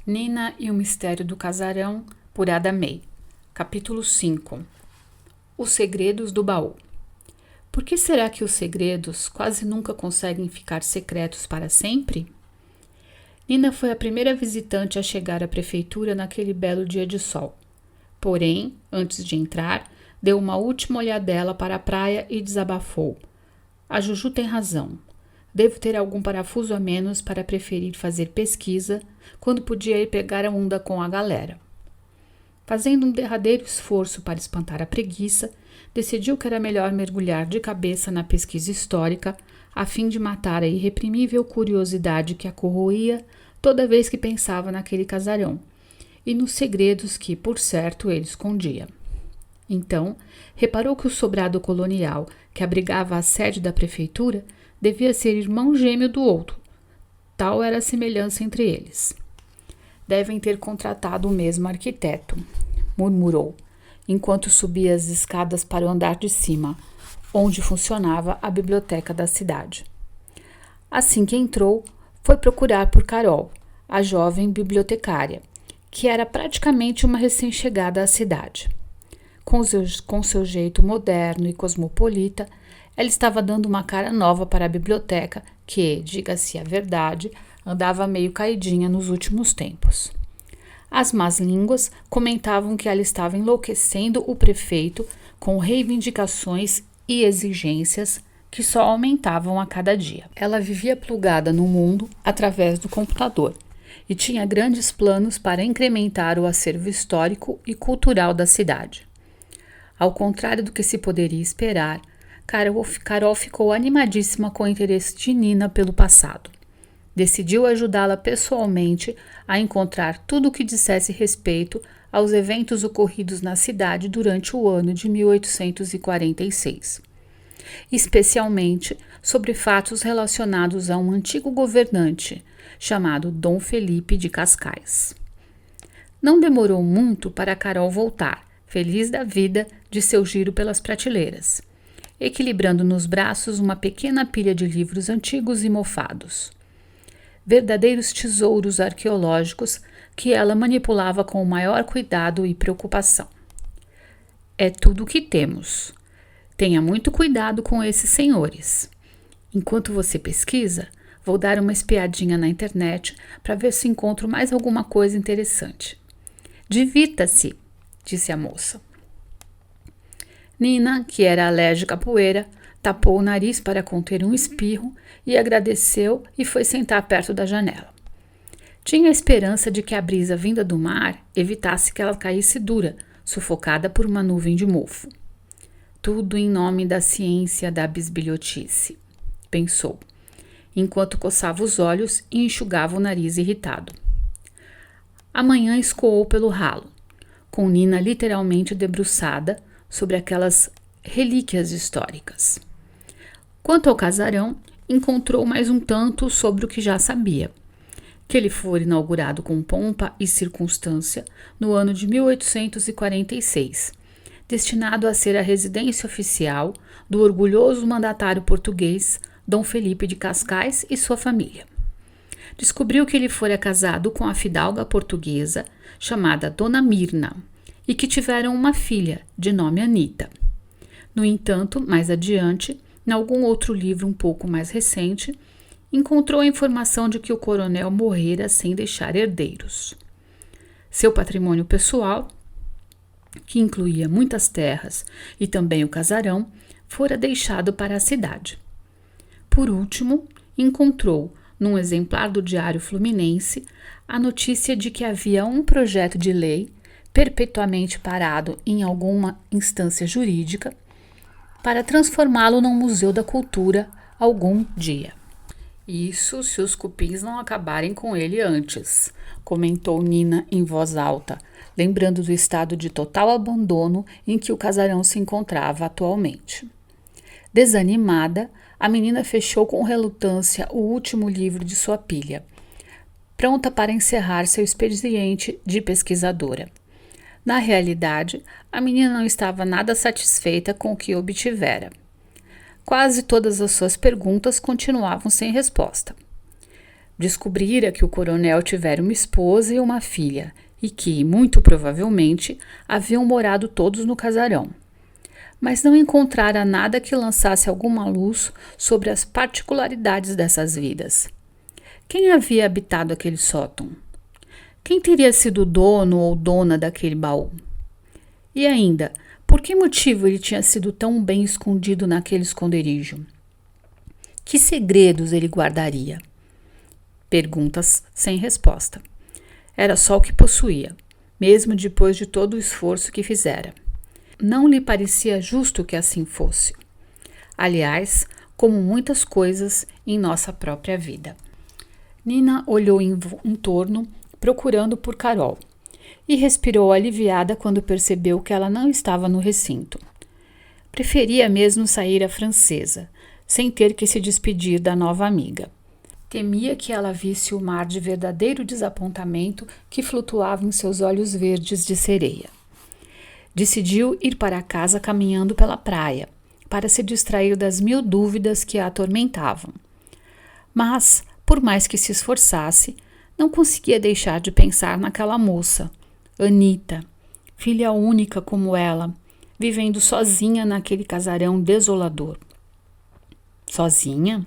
Nina e o Mistério do Casarão, por Ada May. Capítulo 5. Os segredos do baú. Por que será que os segredos quase nunca conseguem ficar secretos para sempre? Nina foi a primeira visitante a chegar à prefeitura naquele belo dia de sol. Porém, antes de entrar, deu uma última olhadela para a praia e desabafou. A Juju tem razão. Devo ter algum parafuso a menos para preferir fazer pesquisa quando podia ir pegar a onda com a galera. Fazendo um derradeiro esforço para espantar a preguiça, decidiu que era melhor mergulhar de cabeça na pesquisa histórica a fim de matar a irreprimível curiosidade que a corroía toda vez que pensava naquele casarão e nos segredos que, por certo, ele escondia. Então, reparou que o sobrado colonial que abrigava a sede da prefeitura devia ser irmão gêmeo do outro. Tal era a semelhança entre eles. Devem ter contratado o mesmo arquiteto, murmurou, enquanto subia as escadas para o andar de cima, onde funcionava a biblioteca da cidade. Assim que entrou, foi procurar por Carol, a jovem bibliotecária, que era praticamente uma recém-chegada à cidade. Com seu jeito moderno e cosmopolita, ela estava dando uma cara nova para a biblioteca que, diga-se a verdade, andava meio caidinha nos últimos tempos. As más línguas comentavam que ela estava enlouquecendo o prefeito com reivindicações e exigências que só aumentavam a cada dia. Ela vivia plugada no mundo através do computador e tinha grandes planos para incrementar o acervo histórico e cultural da cidade. Ao contrário do que se poderia esperar, Carol ficou animadíssima com o interesse de Nina pelo passado. Decidiu ajudá-la pessoalmente a encontrar tudo o que dissesse respeito aos eventos ocorridos na cidade durante o ano de 1846, especialmente sobre fatos relacionados a um antigo governante chamado Dom Felipe de Cascais. Não demorou muito para Carol voltar, feliz da vida de seu giro pelas prateleiras, equilibrando nos braços uma pequena pilha de livros antigos e mofados. Verdadeiros tesouros arqueológicos que ela manipulava com o maior cuidado e preocupação. É tudo o que temos. Tenha muito cuidado com esses senhores. Enquanto você pesquisa, vou dar uma espiadinha na internet para ver se encontro mais alguma coisa interessante. Divirta-se, disse a moça. Nina, que era alérgica à poeira, tapou o nariz para conter um espirro e agradeceu e foi sentar perto da janela. Tinha a esperança de que a brisa vinda do mar evitasse que ela caísse dura, sufocada por uma nuvem de mofo. Tudo em nome da ciência da bisbilhotice, pensou, enquanto coçava os olhos e enxugava o nariz irritado. A manhã escoou pelo ralo, com Nina literalmente debruçada sobre aquelas relíquias históricas. Quanto ao casarão, encontrou mais um tanto sobre o que já sabia, que ele foi inaugurado com pompa e circunstância no ano de 1846, destinado a ser a residência oficial do orgulhoso mandatário português Dom Felipe de Cascais e sua família. Descobriu que ele fora casado com a fidalga portuguesa chamada Dona Mirna, e que tiveram uma filha, de nome Anita. No entanto, mais adiante, em algum outro livro um pouco mais recente, encontrou a informação de que o coronel morrera sem deixar herdeiros. Seu patrimônio pessoal, que incluía muitas terras e também o casarão, fora deixado para a cidade. Por último, encontrou, num exemplar do Diário Fluminense, a notícia de que havia um projeto de lei perpetuamente parado em alguma instância jurídica, para transformá-lo num museu da cultura algum dia. Isso se os cupins não acabarem com ele antes, comentou Nina em voz alta, lembrando do estado de total abandono em que o casarão se encontrava atualmente. Desanimada, a menina fechou com relutância o último livro de sua pilha, pronta para encerrar seu expediente de pesquisadora. Na realidade, a menina não estava nada satisfeita com o que obtivera. Quase todas as suas perguntas continuavam sem resposta. Descobrira que o coronel tivera uma esposa e uma filha e que, muito provavelmente, haviam morado todos no casarão. Mas não encontrara nada que lançasse alguma luz sobre as particularidades dessas vidas. Quem havia habitado aquele sótão? Quem teria sido o dono ou dona daquele baú? E ainda, por que motivo ele tinha sido tão bem escondido naquele esconderijo? Que segredos ele guardaria? Perguntas sem resposta. Era só o que possuía, mesmo depois de todo o esforço que fizera. Não lhe parecia justo que assim fosse. Aliás, como muitas coisas em nossa própria vida. Nina olhou em torno, procurando por Carol, e respirou aliviada quando percebeu que ela não estava no recinto. Preferia mesmo sair à francesa, sem ter que se despedir da nova amiga. Temia que ela visse o mar de verdadeiro desapontamento que flutuava em seus olhos verdes de sereia. Decidiu ir para casa caminhando pela praia, para se distrair das 1000 dúvidas que a atormentavam. Mas, por mais que se esforçasse, não conseguia deixar de pensar naquela moça, Anita, filha única como ela, vivendo sozinha naquele casarão desolador. Sozinha?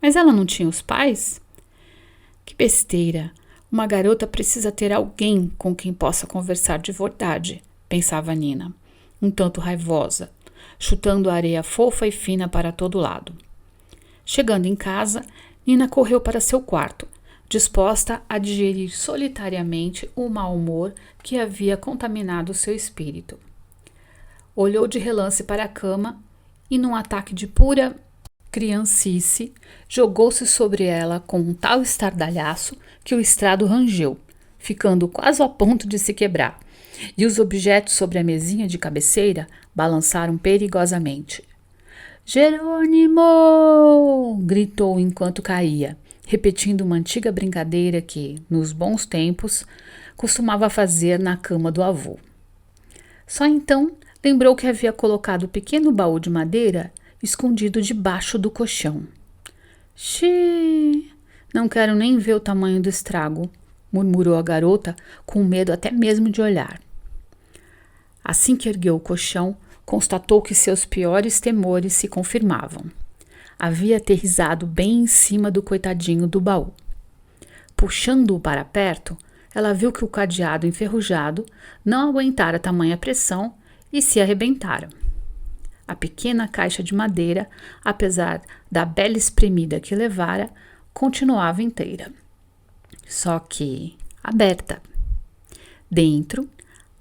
Mas ela não tinha os pais? Que besteira! Uma garota precisa ter alguém com quem possa conversar de verdade, pensava Nina, um tanto raivosa, chutando a areia fofa e fina para todo lado. Chegando em casa, Nina correu para seu quarto, disposta a digerir solitariamente o mau humor que havia contaminado seu espírito. Olhou de relance para a cama e, num ataque de pura criancice, jogou-se sobre ela com um tal estardalhaço que o estrado rangeu, ficando quase a ponto de se quebrar, e os objetos sobre a mesinha de cabeceira balançaram perigosamente. «Jerônimo!» gritou enquanto caía, repetindo uma antiga brincadeira que, nos bons tempos, costumava fazer na cama do avô. Só então lembrou que havia colocado o pequeno baú de madeira escondido debaixo do colchão. «Xiii! Não quero nem ver o tamanho do estrago», murmurou a garota, com medo até mesmo de olhar. Assim que ergueu o colchão, constatou que seus piores temores se confirmavam. Havia aterrissado bem em cima do coitadinho do baú. Puxando-o para perto, ela viu que o cadeado enferrujado não aguentara tamanha pressão e se arrebentara. A pequena caixa de madeira, apesar da bela espremida que levara, continuava inteira. Só que aberta. Dentro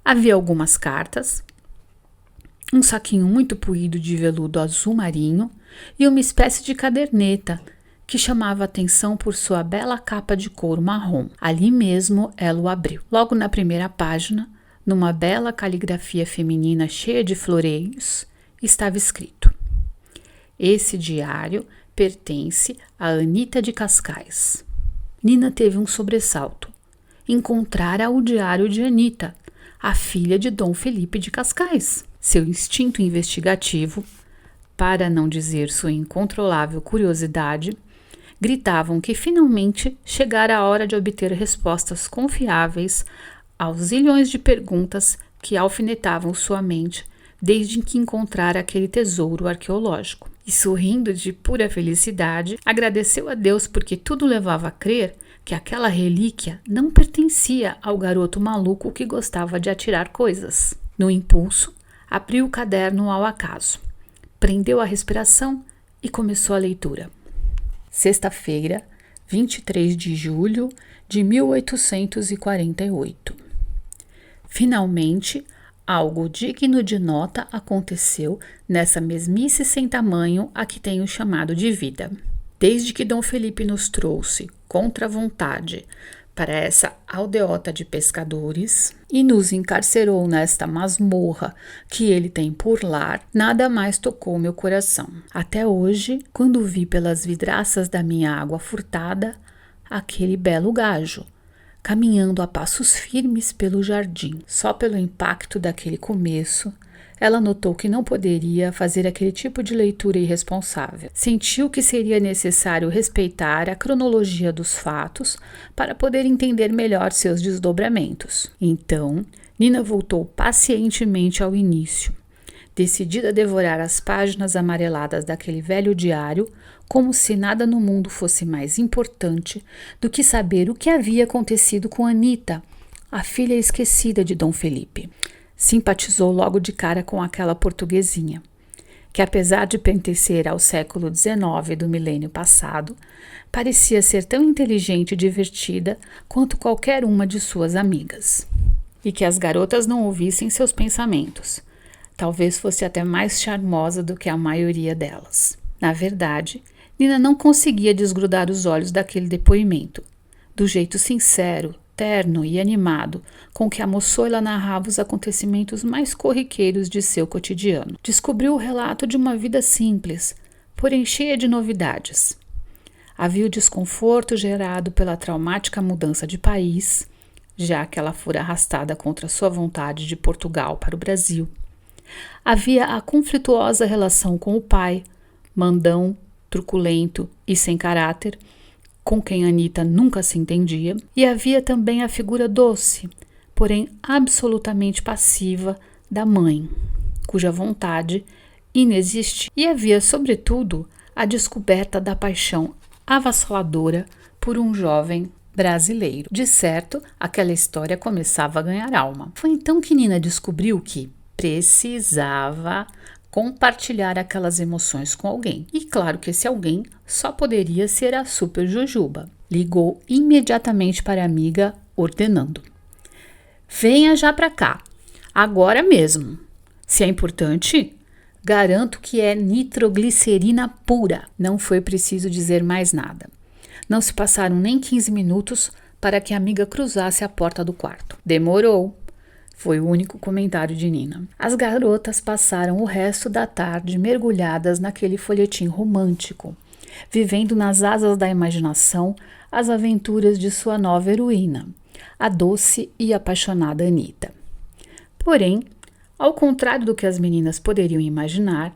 havia algumas cartas, um saquinho muito poído de veludo azul marinho e uma espécie de caderneta que chamava a atenção por sua bela capa de couro marrom. Ali mesmo ela o abriu. Logo na primeira página, numa bela caligrafia feminina cheia de floreios, estava escrito: «Esse diário pertence a Anita de Cascais». Nina teve um sobressalto. Encontrara o diário de Anita, a filha de Dom Felipe de Cascais. Seu instinto investigativo, para não dizer sua incontrolável curiosidade, gritavam que finalmente chegara a hora de obter respostas confiáveis aos zilhões de perguntas que alfinetavam sua mente desde que encontrara aquele tesouro arqueológico. E sorrindo de pura felicidade, agradeceu a Deus porque tudo levava a crer que aquela relíquia não pertencia ao garoto maluco que gostava de atirar coisas. No impulso, abriu o caderno ao acaso, prendeu a respiração e começou a leitura. Sexta-feira, 23 de julho de 1848. Finalmente, algo digno de nota aconteceu nessa mesmice sem tamanho a que tenho chamado de vida. Desde que Dom Felipe nos trouxe, contra a vontade, para essa aldeota de pescadores e nos encarcerou nesta masmorra que ele tem por lar, nada mais tocou meu coração. Até hoje, quando vi pelas vidraças da minha água furtada aquele belo gajo, caminhando a passos firmes pelo jardim. Só pelo impacto daquele começo, ela notou que não poderia fazer aquele tipo de leitura irresponsável. Sentiu que seria necessário respeitar a cronologia dos fatos para poder entender melhor seus desdobramentos. Então, Nina voltou pacientemente ao início, decidida a devorar as páginas amareladas daquele velho diário como se nada no mundo fosse mais importante do que saber o que havia acontecido com Anita, a filha esquecida de Dom Felipe. Simpatizou logo de cara com aquela portuguesinha, que apesar de pertencer ao século XIX do milênio passado, parecia ser tão inteligente e divertida quanto qualquer uma de suas amigas. E que as garotas não ouvissem seus pensamentos. Talvez fosse até mais charmosa do que a maioria delas. Na verdade, Nina não conseguia desgrudar os olhos daquele depoimento, do jeito sincero, terno e animado com que a moçoila narrava os acontecimentos mais corriqueiros de seu cotidiano. Descobriu o relato de uma vida simples, porém cheia de novidades. Havia o desconforto gerado pela traumática mudança de país, já que ela fora arrastada contra sua vontade de Portugal para o Brasil. Havia a conflituosa relação com o pai, mandão, truculento e sem caráter, com quem Anita nunca se entendia, e havia também a figura doce, porém absolutamente passiva, da mãe, cuja vontade inexistia. E havia, sobretudo, a descoberta da paixão avassaladora por um jovem brasileiro. De certo, aquela história começava a ganhar alma. Foi então que Nina descobriu que precisava compartilhar aquelas emoções com alguém. E claro que esse alguém só poderia ser a Super Jujuba. Ligou imediatamente para a amiga, ordenando: venha já para cá, agora mesmo. Se é importante, garanto que é nitroglicerina pura. Não foi preciso dizer mais nada. Não se passaram nem 15 minutos para que a amiga cruzasse a porta do quarto. Demorou. Foi o único comentário de Nina. As garotas passaram o resto da tarde mergulhadas naquele folhetim romântico, vivendo nas asas da imaginação as aventuras de sua nova heroína, a doce e apaixonada Anita. Porém, ao contrário do que as meninas poderiam imaginar,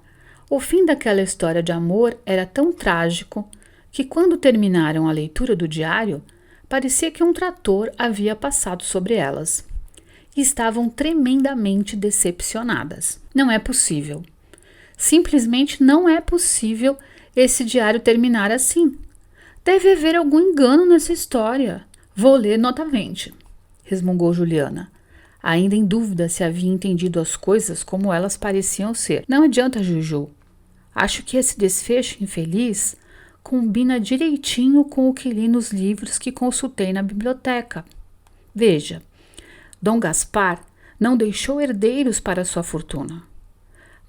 o fim daquela história de amor era tão trágico que, quando terminaram a leitura do diário, parecia que um trator havia passado sobre elas. E estavam tremendamente decepcionadas. Não é possível. Simplesmente não é possível esse diário terminar assim. Deve haver algum engano nessa história. Vou ler nota 20, resmungou Juliana, ainda em dúvida se havia entendido as coisas como elas pareciam ser. Não adianta, Juju. Acho que esse desfecho infeliz combina direitinho com o que li nos livros que consultei na biblioteca. Veja, Dom Gaspar não deixou herdeiros para sua fortuna.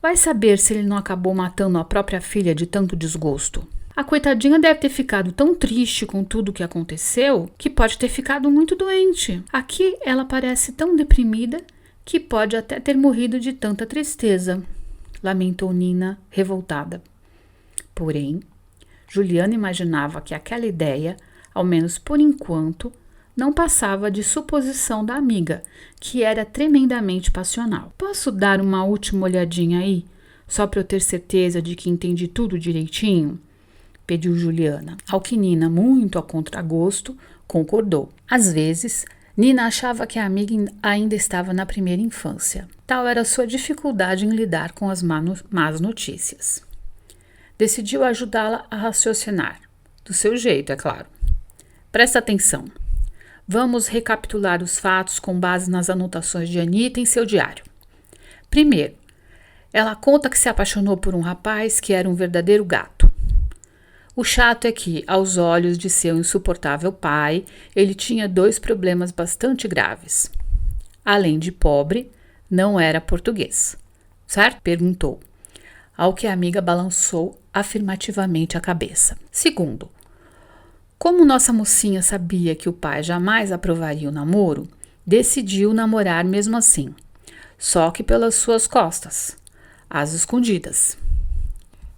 Vai saber se ele não acabou matando a própria filha de tanto desgosto. A coitadinha deve ter ficado tão triste com tudo o que aconteceu que pode ter ficado muito doente. Aqui ela parece tão deprimida que pode até ter morrido de tanta tristeza, lamentou Nina, revoltada. Porém, Juliana imaginava que aquela ideia, ao menos por enquanto, não passava de suposição da amiga, que era tremendamente passional. Posso dar uma última olhadinha aí, só para eu ter certeza de que entendi tudo direitinho? Pediu Juliana, ao que Nina, muito a contragosto, concordou. Às vezes, Nina achava que a amiga ainda estava na primeira infância. Tal era sua dificuldade em lidar com as más notícias. Decidiu ajudá-la a raciocinar, do seu jeito, é claro. Presta atenção. Vamos recapitular os fatos com base nas anotações de Anita em seu diário. Primeiro, ela conta que se apaixonou por um rapaz que era um verdadeiro gato. O chato é que, aos olhos de seu insuportável pai, ele tinha 2 problemas bastante graves. Além de pobre, não era português. Certo? Perguntou, ao que a amiga balançou afirmativamente a cabeça. Segundo, como nossa mocinha sabia que o pai jamais aprovaria o namoro, decidiu namorar mesmo assim, só que pelas suas costas, às escondidas.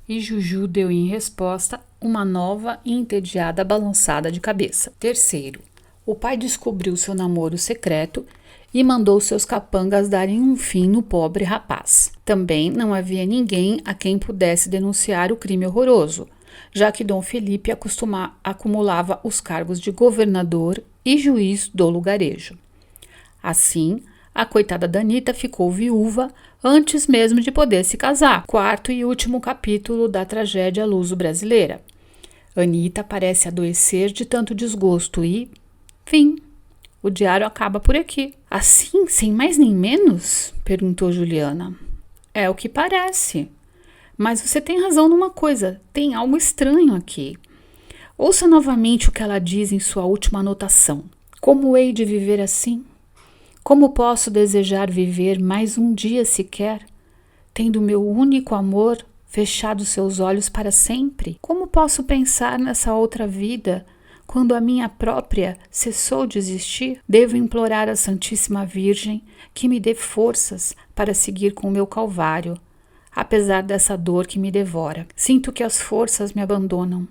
E Juju deu em resposta uma nova e entediada balançada de cabeça. Terceiro, O pai descobriu seu namoro secreto e mandou seus capangas darem um fim no pobre rapaz. Também não havia ninguém a quem pudesse denunciar o crime horroroso, já que Dom Felipe acumulava os cargos de governador e juiz do lugarejo. Assim, a coitada da Anita ficou viúva antes mesmo de poder se casar. Quarto e último capítulo da tragédia luso-brasileira. Anita parece adoecer de tanto desgosto e, fim, o diário acaba por aqui. Assim, sem mais nem menos? Perguntou Juliana. É o que parece. Mas você tem razão numa coisa, tem algo estranho aqui. Ouça novamente o que ela diz em sua última anotação. Como hei de viver assim? Como posso desejar viver mais um dia sequer, tendo meu único amor fechado seus olhos para sempre? Como posso pensar nessa outra vida, quando a minha própria cessou de existir? Devo implorar à Santíssima Virgem que me dê forças para seguir com o meu calvário, apesar dessa dor que me devora. Sinto que as forças me abandonam.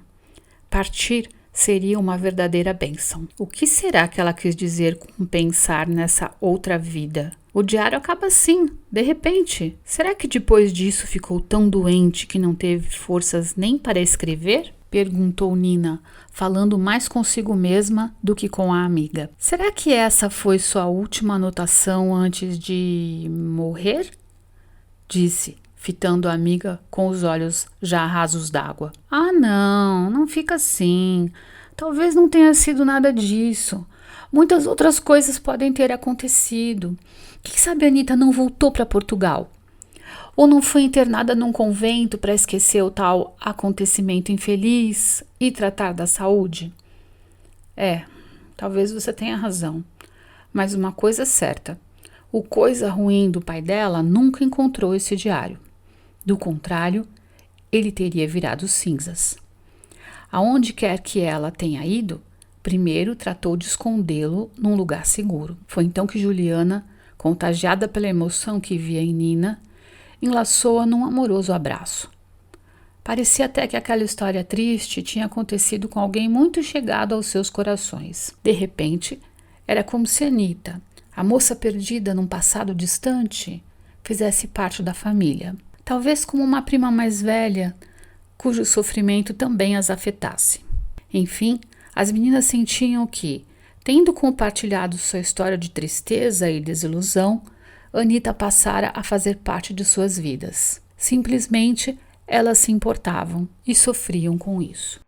Partir seria uma verdadeira bênção. O que será que ela quis dizer com pensar nessa outra vida? O diário acaba assim, de repente. Será que depois disso ficou tão doente que não teve forças nem para escrever? Perguntou Nina, falando mais consigo mesma do que com a amiga. Será que essa foi sua última anotação antes de morrer? Disse, fitando a amiga com os olhos já rasos d'água. Ah, não fica assim. Talvez não tenha sido nada disso. Muitas outras coisas podem ter acontecido. Quem sabe a Anita não voltou para Portugal? Ou não foi internada num convento para esquecer o tal acontecimento infeliz e tratar da saúde? Talvez você tenha razão. Mas uma coisa é certa. O coisa ruim do pai dela nunca encontrou esse diário. Do contrário, ele teria virado cinzas. Aonde quer que ela tenha ido, primeiro tratou de escondê-lo num lugar seguro. Foi então que Juliana, contagiada pela emoção que via em Nina, enlaçou-a num amoroso abraço. Parecia até que aquela história triste tinha acontecido com alguém muito chegado aos seus corações. De repente, era como se Anita, a moça perdida num passado distante, fizesse parte da família. Talvez como uma prima mais velha, cujo sofrimento também as afetasse. Enfim, as meninas sentiam que, tendo compartilhado sua história de tristeza e desilusão, Anita passara a fazer parte de suas vidas. Simplesmente, elas se importavam e sofriam com isso.